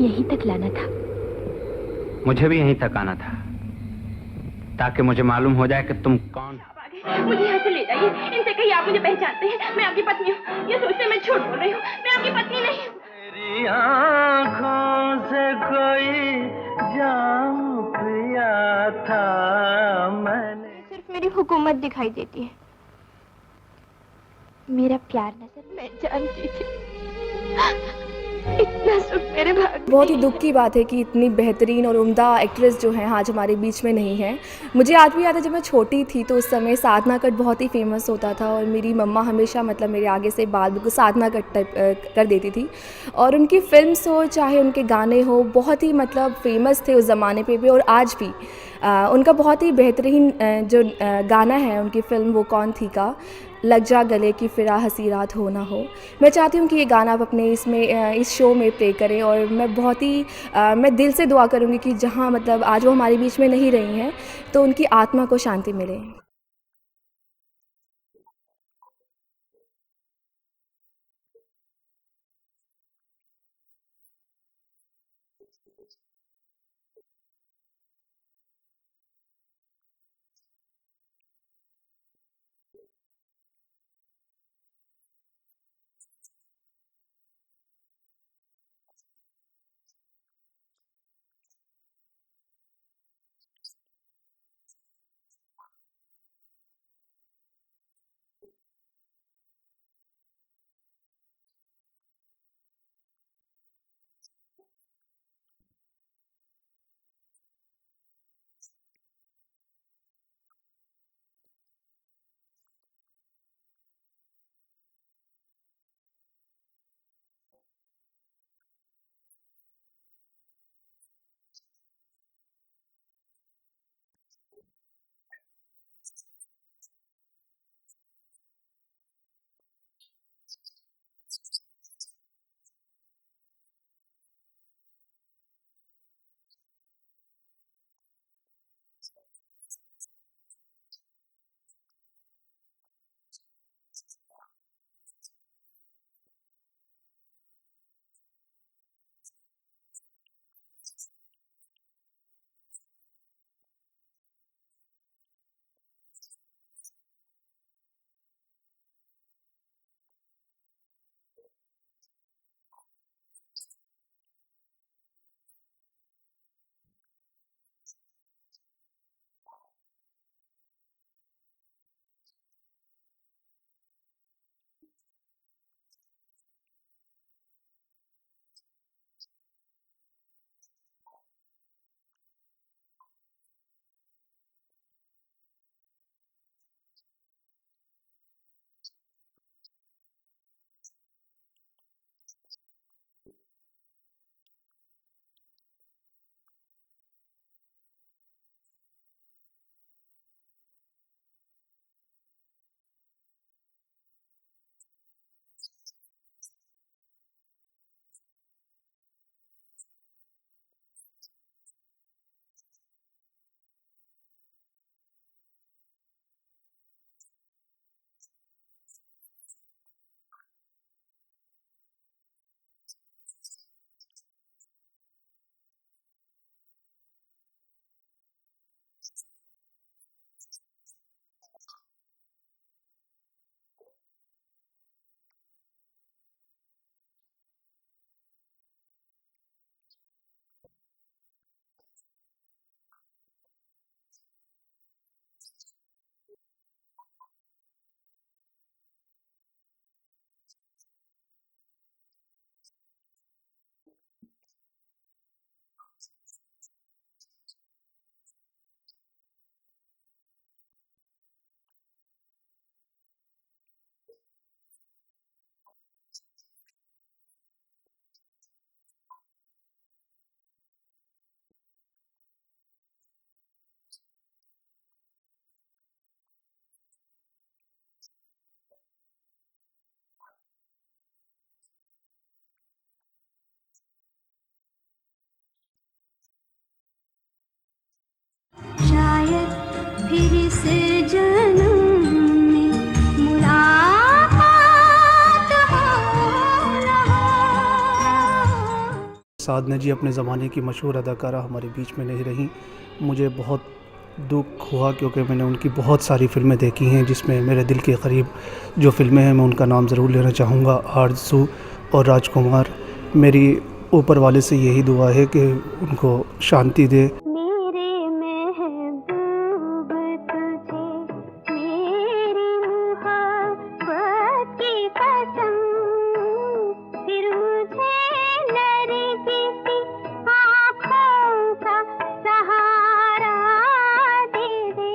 यहीं तक लाना था। मुझे भी यहीं तक आना था, ताकि मुझे मालूम हो जाए कि तुम कौन। मुझे यहाँ से ले जाइए। इनसे कहिए आप मुझे पहचानते हैं, मैं आपकी पत्नी हूँ। ये सोचते मैं झूठ बोल रही हूँ, मैं आपकी पत्नी नहीं हूँ। तेरी आँखों से कोई जाम पिया था मैंने। सिर्फ मेरी हुकूमत दिखाई देती है, मेरा प्यार नजर मैं जानती थी। इतना सुख मेरे भाग्य। बहुत ही दुख की बात है कि इतनी बेहतरीन और उम्दा एक्ट्रेस जो है आज हमारे बीच में नहीं है। मुझे आज भी याद है, जब मैं छोटी थी तो उस समय साधना कट बहुत ही फेमस होता था और मेरी मम्मा हमेशा मतलब मेरे आगे से बाल बिल्कुल साधना कट टाइप कर देती थी। और उनकी फिल्म्स हो चाहे उनके गाने हो, बहुत ही मतलब फेमस थे उस ज़माने पे भी और आज भी। उनका बहुत ही बेहतरीन जो गाना है उनकी फ़िल्म वो कौन थी का, लग जा गले की फ़िरा हंसी रात हो ना हो। मैं चाहती हूँ कि ये गाना आप अपने इस शो में प्ले करें और मैं बहुत ही मैं दिल से दुआ करूँगी कि जहाँ मतलब आज वो हमारे बीच में नहीं रही हैं तो उनकी आत्मा को शांति मिले। शायद फिर से जन्म साधना जी अपने ज़माने की मशहूर अदाकारा हमारे बीच में नहीं रहीं। मुझे बहुत दुख हुआ क्योंकि मैंने उनकी बहुत सारी फ़िल्में देखी हैं, जिसमें मेरे दिल के करीब जो फ़िल्में हैं मैं उनका नाम ज़रूर लेना चाहूँगा, आरज़ू और राजकुमार। मेरी ऊपर वाले से यही दुआ है कि उनको शांति दे। मेरे महबूब तुझे मेरी मोहब्बत की कसम, फिर मुझे नरगिस आँखों का सहारा दे दे।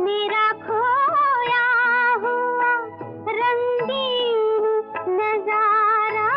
मेरा खोया हुआ रंगीन नजारा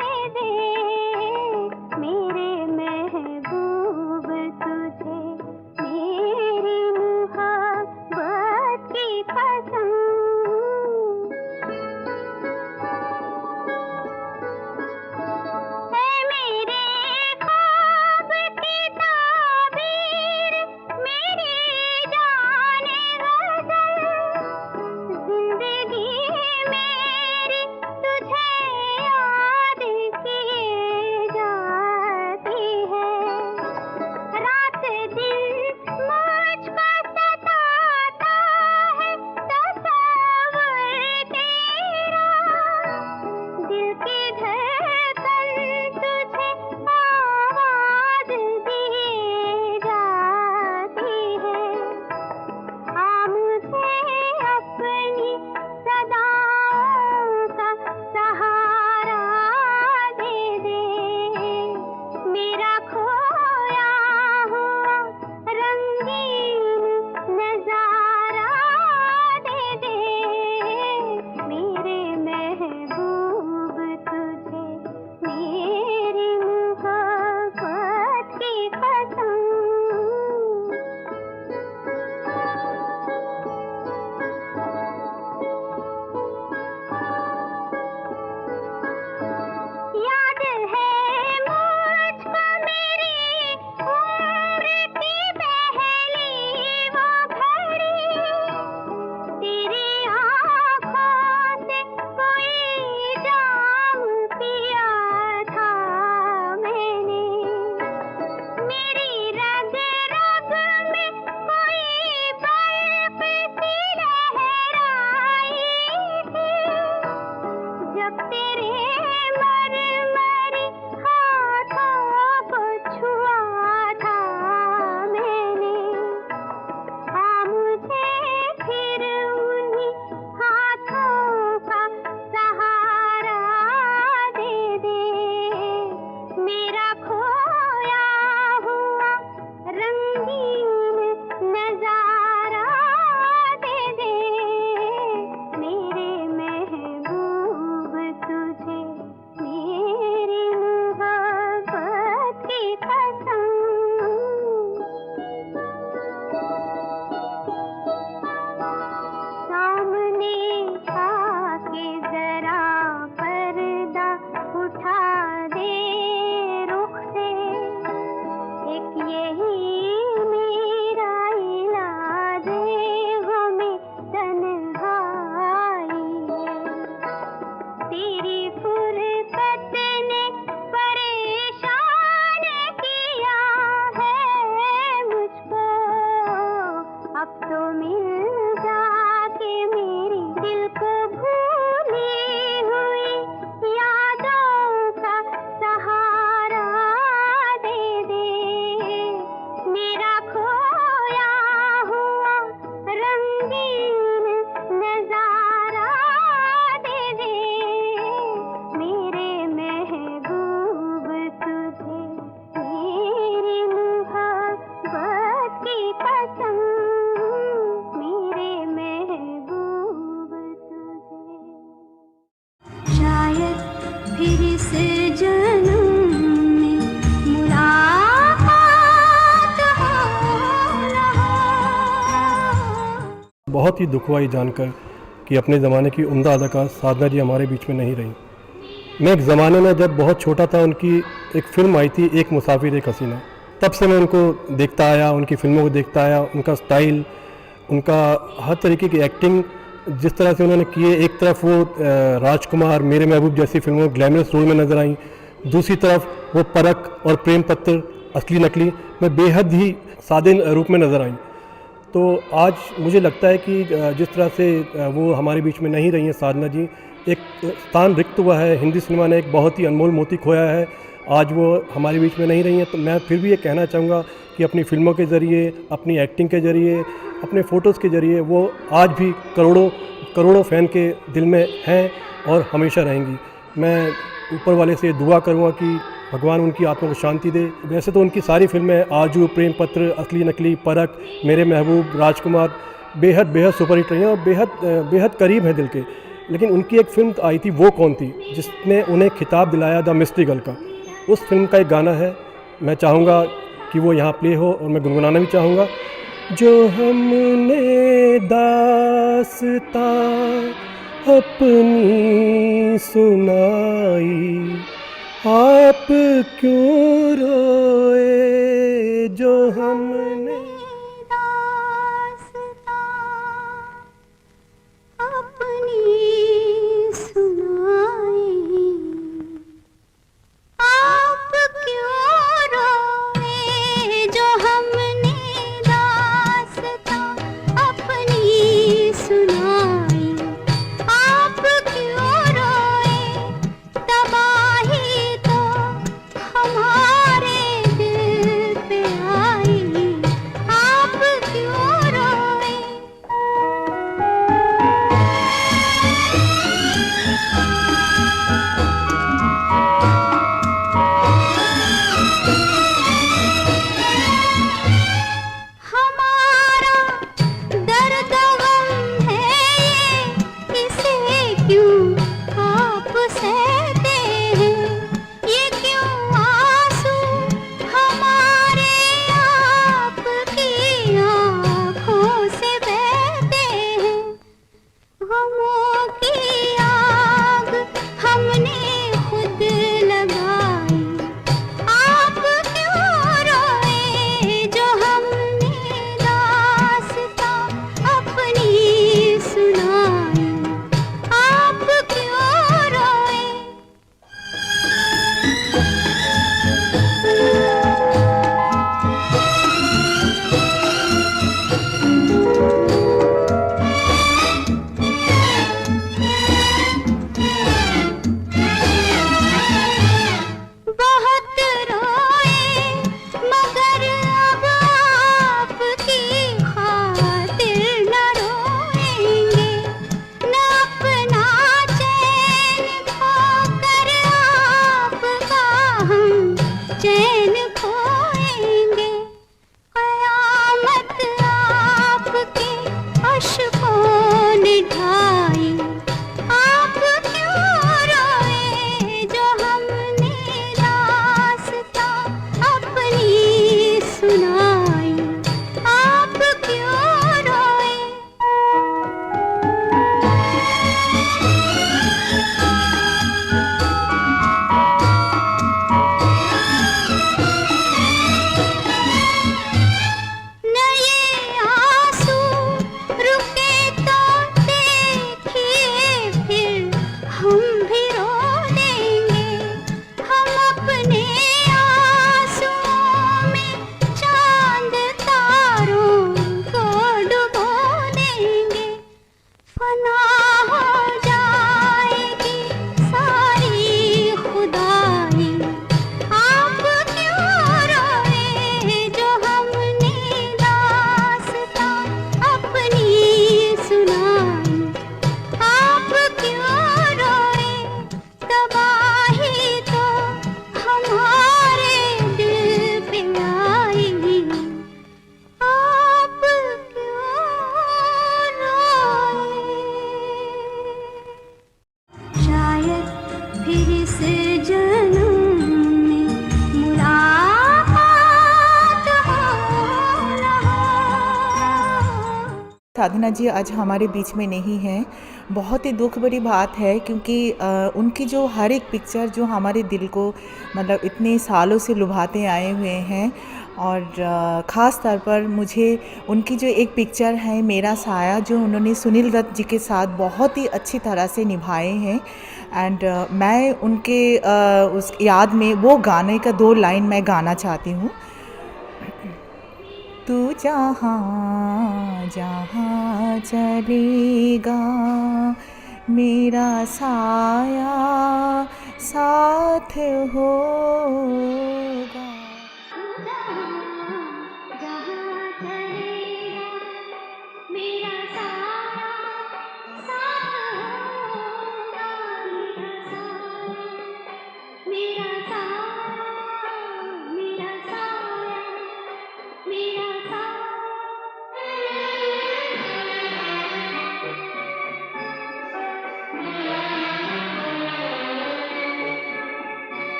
दे दे। मेरे महबूब तुझे मेरी मोहब्बत की कसम। है मेरे ख्वाब की ताबीर, मेरी जाने गज़ल, जिंदगी मेरी तुझे याद किए जाती है। रात दिन मुझको सताता है तस्वीर तेरा, दिल की धड़कन तुझे आवाज दी जाती है। आ मुझे अपनी सदाओं का सहारा दे दे। मेरा खोया हुआ रंगीन नजारा दे दे। मेरे महबूब तुझे मेरी मोहब्बत की कसम। याद है मुझको मेरी उम्र की पहली वो घड़ी, तेरी आँखों से कोई जाम पिया था मैंने। मेरी रग रग में कोई बर्फ सी लहराई थी, जब तेरे मरमरी हाथों को छुआ था मैंने। आ मुझे फिर उन्हीं हाथों का सहारा दे दे। मेरा खोया हुआ रंगीन नजारा दे दे। मेरे महबूब तुझे मेरी मोहब्बत की कसम। सामने आके जरा पर्दा उठा दे रुख से, एक यही मेरा इलाज है, गमे तन्हाई है। तेरी फुरकत ने परेशान किया है मुझको, अब तो मिल जाके मेरी दिल को भूली हुई यादों का सहारा दे दे। मेरा खोया हुआ रंगीन नजारा दे दे। मेरे महबूब तुझे मेरी मोहब्बत की कसम। मेरे महबूब तुझे शायद फिर से जन्म में मुलाकात हो ना हो। बहुत ही दुख हुआ ये जानकर कि अपने ज़माने की उम्दा अदाकार साधना जी हमारे बीच में नहीं रही। मैं एक ज़माने में जब बहुत छोटा था, उनकी एक फ़िल्म आई थी एक मुसाफिर एक हसीना, तब से मैं उनको देखता आया, उनकी फ़िल्मों को देखता आया। उनका स्टाइल, उनका हर तरीके की एक्टिंग जिस तरह से उन्होंने किए, एक तरफ वो राजकुमार, मेरे महबूब जैसी फिल्मों में ग्लैमरस रोल में नज़र आई, दूसरी तरफ वो परख और प्रेम पत्र असली नकली में बेहद ही सादे रूप में नज़र आई। तो आज मुझे लगता है कि जिस तरह से वो हमारे बीच में नहीं रही हैं साधना जी, एक स्थान रिक्त हुआ है, हिंदी सिनेमा ने एक बहुत ही अनमोल मोती खोया है, आज वो हमारे बीच में नहीं रही हैं। तो मैं फिर भी ये कहना चाहूँगा कि अपनी फिल्मों के ज़रिए, अपनी एक्टिंग के ज़रिए, अपने फ़ोटोज़ के ज़रिए वो आज भी करोड़ों फ़ैन के दिल में हैं और हमेशा रहेंगी। मैं ऊपर वाले से दुआ करूँगा कि भगवान उनकी आत्मा को शांति दे। वैसे तो उनकी सारी फिल्में आजू, प्रेम पत्र, असली नकली, परख, मेरे महबूब, राजकुमार बेहद सुपरहिट रही हैं और बेहद करीब हैं दिल के। लेकिन उनकी एक फ़िल्म आई थी वो कौन थी, जिसने उन्हें खिताब दिलाया द मिस्ट्री गर्ल का। उस फिल्म का एक गाना है, मैं चाहूँगा कि वो यहाँ प्ले हो और मैं गुनगुनाना भी चाहूँगा। जो हमने दास्तां अपनी सुनाई, आप क्यों रोए, जो हमने अपनी सुनाई, आप क्यों रोए, जो हमने दास्तां अपनी सुनाई, आप क्यों रोए, तबाही तो हमारे दिल पे आई, आप क्यों रोए। हमारा दर्द गम है ये, इसे क्यों आप सहते हैं, ये क्यों आंसू हमारे आपकी आँखों से बहते हैं। गमों की आग हमने खुद लगाई, आप क्यों रोए, जो हमने दास्तां अपनी सुनाई, आप क्यों रोए। बहुत रोए मगर अब आपकी खातिर न रोएंगे, न अपना चैन खोकर आपका हम चैन खोएंगे। क़यामत आपके अश्कों ने ढाई, आप क्यों रोए, जो हमने दास्तां अपनी सुनाई, आप क्यों रोए। न ये आंसू रुके तो देखिए फिर हम भी रो देंगे, हम अपने आंसुओं में चांद तारों को डुबो देंगे। फना हो जाएगी सारी खुदाई, आप क्यों रोए, जो हमने दास्तां अपनी सुनाई, आप क्यों रोए, तबाही तो हमारे दिल पे आई, आप क्यों रोए। शायद फिर इस जन्म में मुलाकात हो न हो। साधना जी आज हमारे बीच में नहीं हैं, बहुत ही दुख भरी बात है, क्योंकि उनकी जो हर एक पिक्चर जो हमारे दिल को मतलब इतने सालों से लुभाते आए हुए हैं। और ख़ास तौर पर मुझे उनकी जो एक पिक्चर है मेरा साया, जो उन्होंने सुनील दत्त जी के साथ बहुत ही अच्छी तरह से निभाए हैं, एंड मैं उनके उस याद में वो गाने का 2 लाइन मैं गाना चाहती हूँ। तू जहाँ जहाँ चलेगा मेरा साया साथ होगा।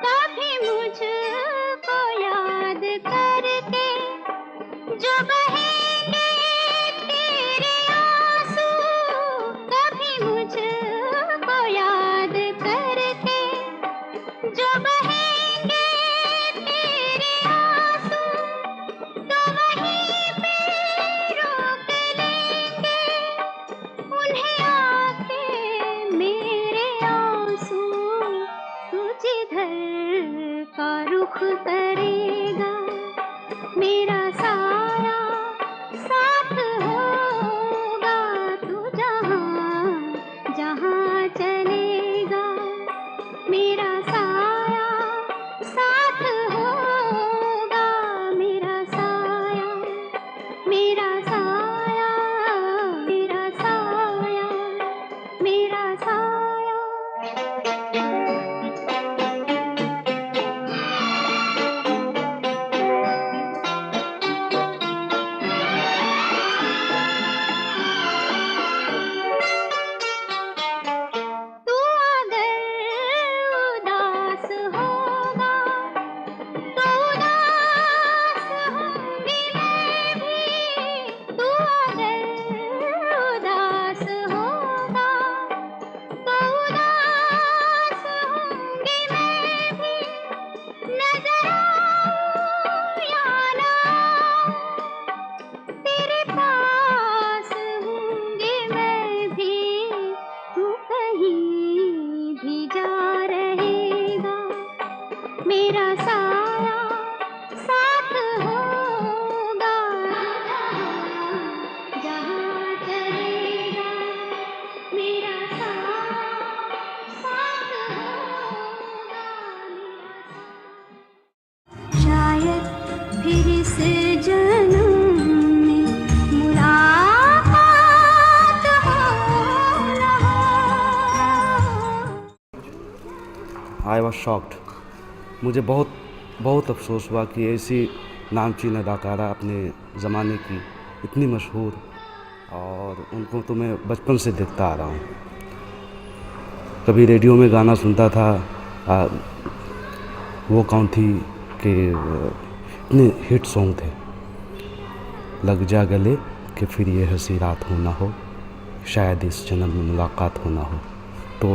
कभी मुझको याद करके जो बहेंगे तेरे आंसू, कभी मुझको याद करके जो बहेंगे तेरे आंसू, तो वहीं पे रोक लेंगे उन्हें आके मेरे आंसू। तू जिधर का रुख करेगा मेरा साया साथ होगा। तू जहाँ जहाँ चलेगा मेरा साया साथ होगा। मेरा साया मेरा साया मेरा साया मेरा साया। तू अगर उदास होगा तो उदास होंगी मैं भी। तू अगर उदास होगा तो उदास होंगी मैं भी। नजर आऊं या ना आऊं तेरे पास होंगी मैं भी। तू कहीं भी जा रहेगा मेरा साया साथ होगा। जहाँ चलेगा मेरा साया साथ होगा। शायद फिर इस जन्म में मुलाकात हो न हो। I was shocked. मुझे बहुत बहुत अफसोस हुआ कि ऐसी नामचीन अदाकारा अपने ज़माने की इतनी मशहूर, और उनको तो मैं बचपन से देखता आ रहा हूँ। कभी रेडियो में गाना सुनता था, वो कौन थी कि इतने हिट सॉन्ग थे, लग जा गले कि फिर ये हंसी रात हो ना हो, शायद इस जन्म में मुलाकात हो ना हो। तो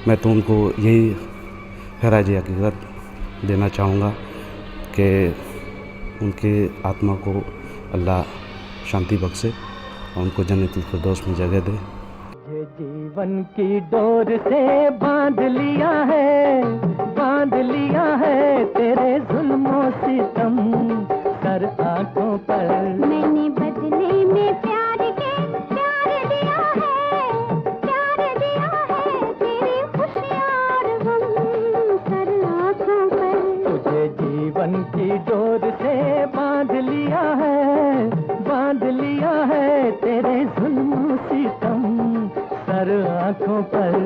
मैं तो उनको यही खराज हकीकत देना चाहूँगा कि उनके आत्मा को अल्लाह शांति बख्शे और उनको जन्नतुल फिरदौस में जगह दे। ये जीवन की डोर से बांध लिया है तेरे जुल्मों सितम सर आंखों पर। मैंने बदले में प्यार के प्यार दिया है तेरी खुशियाँ और गम सर आँखों पर। तुझे जीवन की डोर से बांध लिया है तेरे जुल्मों सितम सर आंखों पर।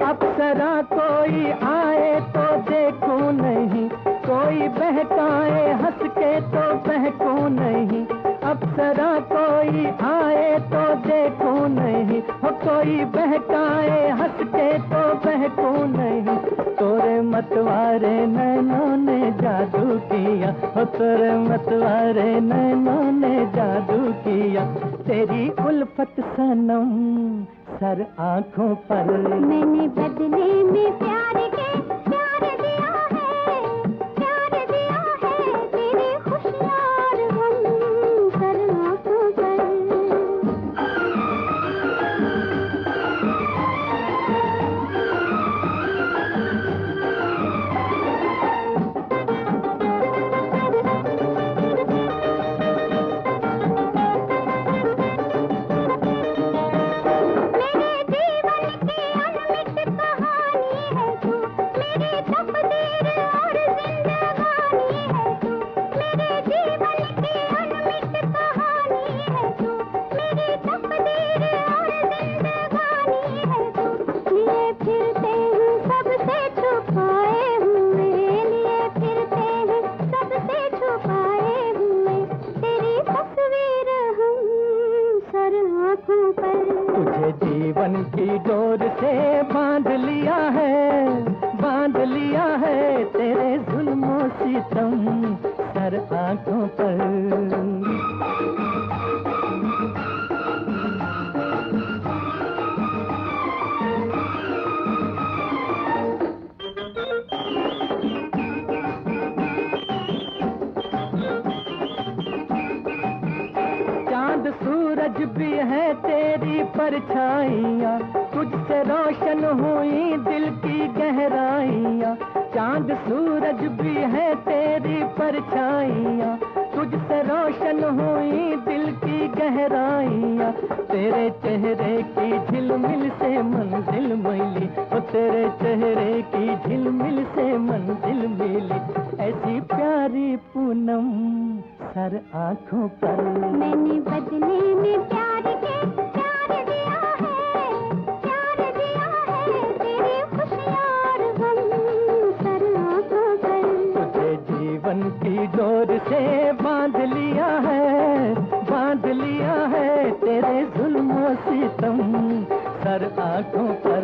अप्सरा कोई आए तो देखूं नहीं, कोई बहकाए हंस के तो बहकूं नहीं। अप्सरा कोई आए तो देखूं नहीं, हो कोई बहकाए हंस के तो बहकूं नहीं। तोरे मतवारे नैनों ने जादू किया, हो तेरे मतवारे नैनों ने जादू किया, तेरी उल्फत सनम सर आंखों पर। मैंने बदले में प्यार के प्यार दिया है, प्यार दिया है, तेरी खुशियाँ और गम सर आंखों पर। तुझे जीवन की डोर से बांध लिया है, बांध लिया है, तेरे जुल्मों सितम सर आंखों पर। चांद सूरज भी है तेरी परछाइयाँ, तुझसे रोशन हुई दिल की गहराइयाँ। चांद सूरज भी है तेरी परछाइयाँ, तुझसे रोशन हुई दिल की गहराइयाँ। तेरे चेहरे की झिलमिल से मंजिल मिली, ओ तेरे चेहरे की झिलमिल से मंजिल मिली, ऐसी प्यारी पूनम सर आंखों पर। मैंने बदले में प्यार के प्यार दिया है, प्यार दिया है, तेरी खुशियाँ और गम सर आंखों पर। तुझे जीवन की डोर से बांध लिया है, बांध लिया है, तेरे जुल्मों सितम सर आंखों पर।